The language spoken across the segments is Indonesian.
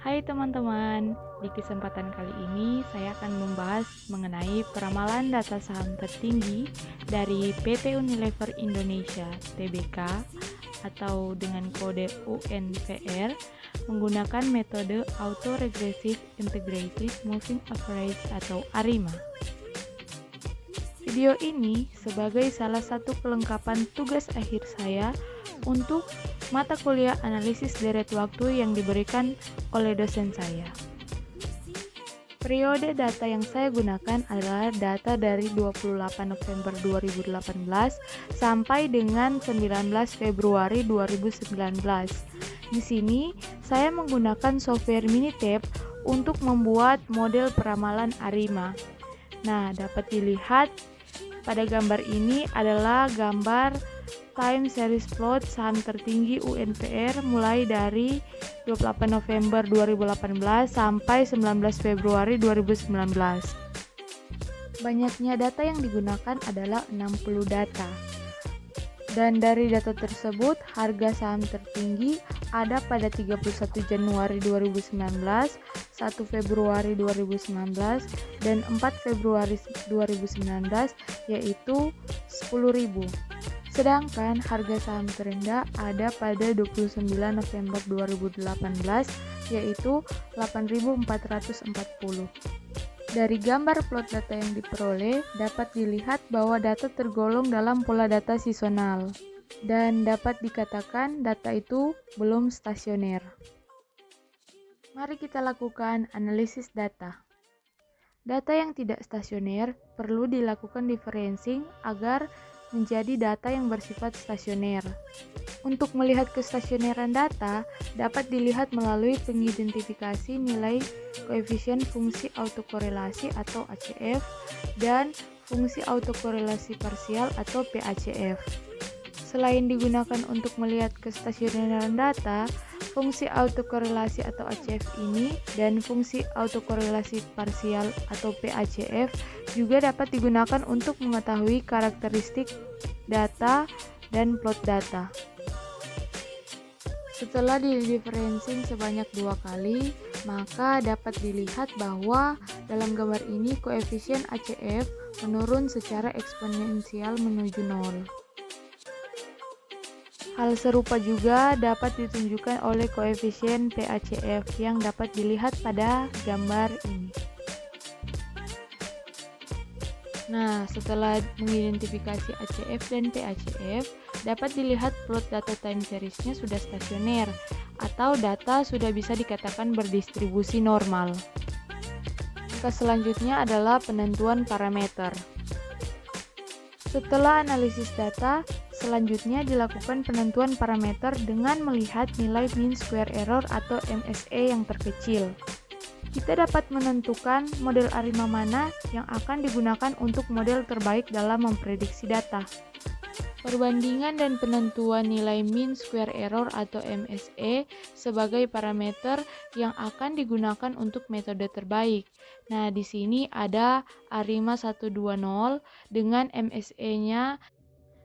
Hai teman-teman, di kesempatan kali ini saya akan membahas mengenai peramalan data saham tertinggi dari PT Unilever Indonesia Tbk atau dengan kode UNVR menggunakan metode Auto-Regressive Integrated Moving Average atau ARIMA. Video ini sebagai salah satu kelengkapan tugas akhir saya untuk mata kuliah analisis deret waktu yang diberikan oleh dosen saya. Periode data yang saya gunakan adalah data dari 28 November 2018 sampai dengan 19 Februari 2019. Di sini saya menggunakan software Minitab untuk membuat model peramalan ARIMA. Nah, dapat dilihat pada gambar ini adalah gambar time series plot saham tertinggi UNVR mulai dari 28 November 2018 sampai 19 Februari 2019. Banyaknya data yang digunakan adalah 60 data. Dan dari data tersebut, harga saham tertinggi ada pada 31 Januari 2019, 1 Februari 2019, dan 4 Februari 2019, yaitu 10.000. Sedangkan harga saham terendah ada pada 29 November 2018, yaitu 8.440. Dari gambar plot data yang diperoleh, dapat dilihat bahwa data tergolong dalam pola data seasonal, dan dapat dikatakan data itu belum stasioner. Mari kita lakukan analisis data. Data yang tidak stasioner perlu dilakukan differencing agar menjadi data yang bersifat stasioner. Untuk melihat kestasioneran data, dapat dilihat melalui pengidentifikasi nilai koefisien fungsi autokorelasi atau ACF dan fungsi autokorelasi parsial atau PACF. Selain digunakan untuk melihat kestasioneran data, fungsi autokorelasi atau ACF ini dan fungsi autokorelasi parsial atau PACF juga dapat digunakan untuk mengetahui karakteristik data dan plot data. Setelah di-differencing sebanyak 2 kali, maka dapat dilihat bahwa dalam gambar ini koefisien ACF menurun secara eksponensial menuju 0. Hal serupa juga dapat ditunjukkan oleh koefisien PACF yang dapat dilihat pada gambar ini. Nah, setelah mengidentifikasi ACF dan PACF, dapat dilihat plot data time series-nya sudah stasioner atau data sudah bisa dikatakan berdistribusi normal. Langkah selanjutnya adalah penentuan parameter. Setelah analisis data, selanjutnya dilakukan penentuan parameter dengan melihat nilai mean square error atau MSE yang terkecil. Kita dapat menentukan model ARIMA mana yang akan digunakan untuk model terbaik dalam memprediksi data. Perbandingan dan penentuan nilai mean square error atau MSE sebagai parameter yang akan digunakan untuk metode terbaik. Nah, di sini ada ARIMA 120 dengan MSE-nya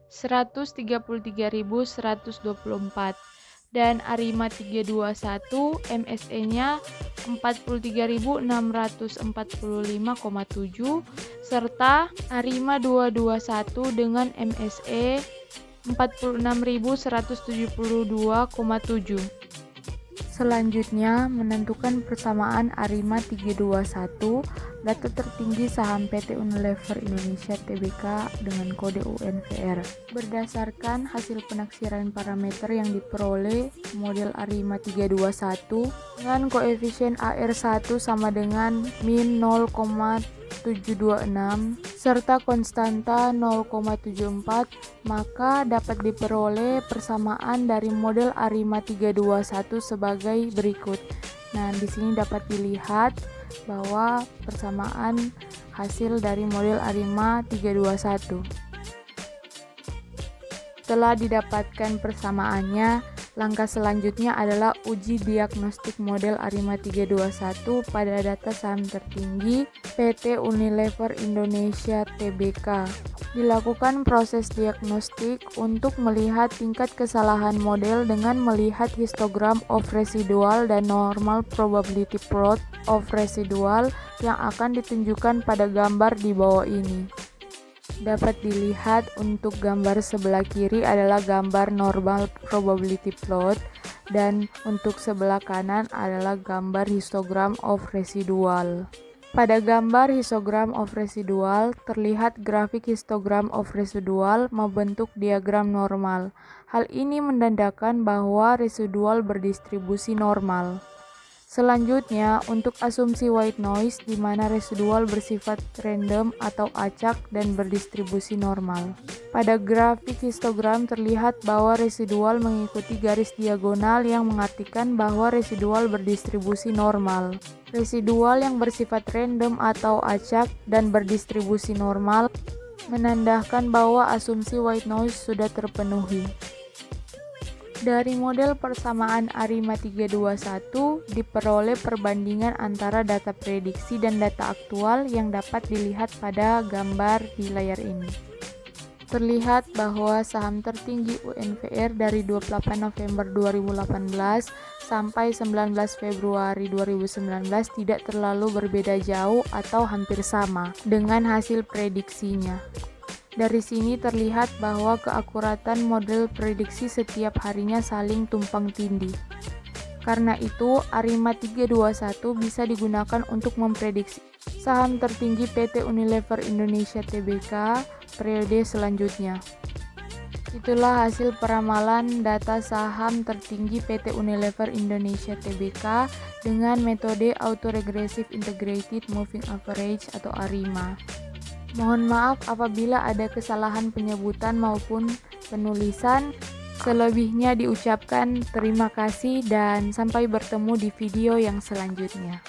133.124 dan ARIMA 321 MSE-nya 43.645,7 serta ARIMA 221 dengan MSE 46.172,7. Selanjutnya, menentukan persamaan ARIMA 321 data tertinggi saham PT Unilever Indonesia Tbk dengan kode UNVR. Berdasarkan hasil penaksiran parameter yang diperoleh model ARIMA 321 dengan koefisien AR1 sama dengan min 0,726 serta konstanta 0,74, maka dapat diperoleh persamaan dari model ARIMA 321 sebagai berikut. Nah, di sini dapat dilihat bahwa persamaan hasil dari model ARIMA 321. Setelah didapatkan persamaannya, langkah selanjutnya adalah uji diagnostik model ARIMA 321 pada data saham tertinggi PT Unilever Indonesia Tbk. Dilakukan proses diagnostik untuk melihat tingkat kesalahan model dengan melihat histogram of residual dan normal probability plot of residual yang akan ditunjukkan pada gambar di bawah ini. Dapat dilihat untuk gambar sebelah kiri adalah gambar normal probability plot dan untuk sebelah kanan adalah gambar histogram of residual. Pada gambar histogram of residual, terlihat grafik histogram of residual membentuk diagram normal. Hal ini menandakan bahwa residual berdistribusi normal. Selanjutnya, untuk asumsi white noise di mana residual bersifat random atau acak dan berdistribusi normal. Pada grafik histogram terlihat bahwa residual mengikuti garis diagonal yang mengartikan bahwa residual berdistribusi normal. Residual yang bersifat random atau acak dan berdistribusi normal menandakan bahwa asumsi white noise sudah terpenuhi. Dari model persamaan ARIMA 321 diperoleh perbandingan antara data prediksi dan data aktual yang dapat dilihat pada gambar di layar ini. Terlihat bahwa saham tertinggi UNVR dari 28 November 2018 sampai 19 Februari 2019 tidak terlalu berbeda jauh atau hampir sama dengan hasil prediksinya. Dari sini terlihat bahwa keakuratan model prediksi setiap harinya saling tumpang tindih. Karena itu, ARIMA 321 bisa digunakan untuk memprediksi saham tertinggi PT Unilever Indonesia Tbk periode selanjutnya. Itulah hasil peramalan data saham tertinggi PT Unilever Indonesia Tbk dengan metode Autoregressive Integrated Moving Average atau ARIMA. Mohon maaf apabila ada kesalahan penyebutan maupun penulisan. Selebihnya diucapkan terima kasih dan sampai bertemu di video yang selanjutnya.